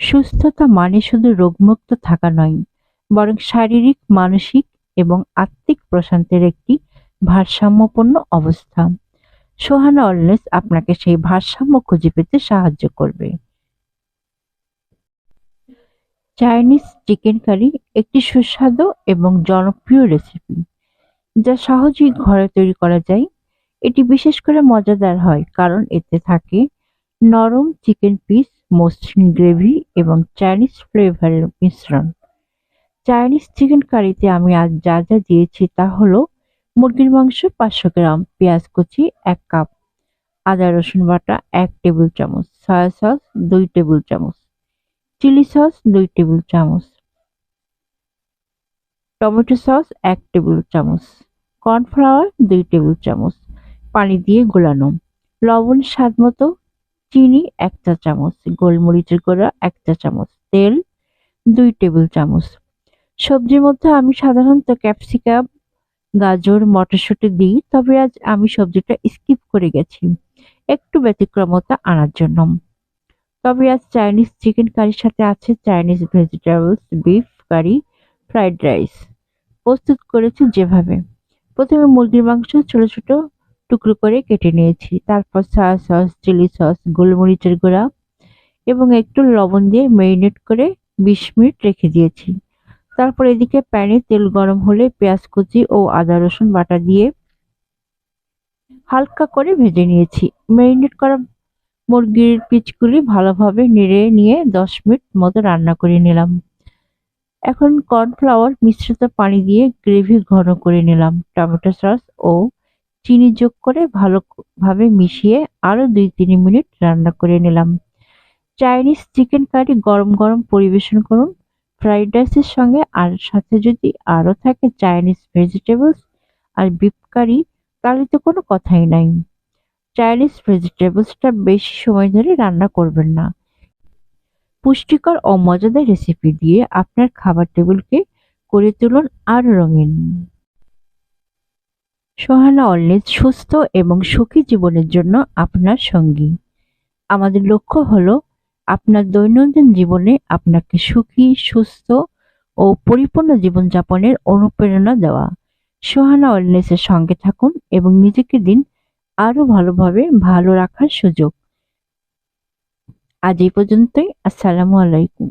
সুস্থতা মানে শুধু রোগমুক্ত থাকা নয়, বরং শারীরিক, মানসিক এবং আত্মিক প্রশান্তির একটি ভারসাম্যপূর্ণ অবস্থা। সোহানা ওয়েলনেস আপনাকে সেই ভারসাম্য খুঁজে পেতে সাহায্য করবে। চাইনিজ চিকেন কারি একটি সুস্বাদু এবং জনপ্রিয় রেসিপি, যা সহজেই ঘরে তৈরি করা যায়। এটি বিশেষ করে মজাদার হয় কারণ এতে থাকে নরম চিকেন পিস, মসৃণ গ্রেভি এবং চাইনিজ ফ্লেভারের মিশ্রণ। চাইনিজ চিকেন কারিতে আমি আজ যা যা দিয়েছি তা হলো: মুরগির মাংস 500 গ্রাম, পেঁয়াজ কুচি 1 কাপ, আদা রসুন বাটা 1 টেবিল চামচ, সয়া সস 2 টেবিল চামচ, চিলি সস 2 টেবিল চামচ, টমেটো সস 1 টেবিল চামচ, কর্নফ্লাওয়ার 2 টেবিল চামচ, পানি দিয়ে গোলানো, লবণ স্বাদমতো, চিনি 1 চা চামচ, গোলমরিচের গুঁড়া 1 চা চামচ, তেল 2 টেবিল চামচ। সবজির মধ্যে আমি সাধারণত ক্যাপসিকাম, গাজর, মটরশুঁটি দিই, তবে আজ আমি সবজিটা স্কিপ করে গেছি একটু ব্যতিক্রমতা আনার জন্য। তবে আজ চাইনিজ চিকেন কারির সাথে আছে Chinese vegetables, beef curry, fried rice. প্রস্তুত করেছি যেভাবে: প্রথমে মুরগির মাংস ছোট ছোট টুকরো করে কেটে নিয়েছি, তারপর সয়া সস, চিলি সস, গোলমরিচের গুঁড়া এবং একটু লবণ দিয়ে ম্যারিনেট করে 20 মিনিট রেখে দিয়েছি। তারপর এদিকে প্যানে তেল গরম হলে পেঁয়াজ কুচি ও আদা রসুন বাটা দিয়ে হালকা করে ভেজে নিয়েছি। ম্যারিনেট করা মুরগির পিসগুলি ভালোভাবে নেড়ে নিয়ে 10 মিনিট মতো রান্না করে নিলাম। এখন কর্নফ্লাওয়ার মিশ্রিত পানি দিয়ে গ্রেভি ঘন করে নিলাম। টমেটো সস ও চিনি যোগ করে ভালোভাবে মিশিয়ে আরো 2-3 মিনিট রান্না করে নিলাম। চাইনিজ চিকেন কারি গরম গরম পরিবেশন করুন ফ্রাইড রাইসের সঙ্গে, আর সাথে যদি আরো থাকে চাইনিজ ভেজিটেবলস আর বিফ কারি, তাহলে তো কোনো কথাই নাই। চাইনিজ ভেজিটেবলসটা বেশি সময় ধরে রান্না করবেন না। পুষ্টিকর ও মজাদার রেসিপি দিয়ে আপনার খাবার টেবিলকে করে তুলুন আরো রঙিন। সোহানা অলওয়েজ সুস্থ এবং সুখী জীবনের জন্য আপনার সঙ্গী। আমাদের লক্ষ্য হলো আপনার দৈনন্দিন জীবনে আপনাকে সুখী, সুস্থ ও পরিপূর্ণ জীবনযাপনের অনুপ্রেরণা দেওয়া। সোহানা ওয়েলনেসের সঙ্গে থাকুন এবং নিজেকে দিন আরো ভালোভাবে ভালো রাখার সুযোগ। আজ এই পর্যন্তই। আসসালামু আলাইকুম।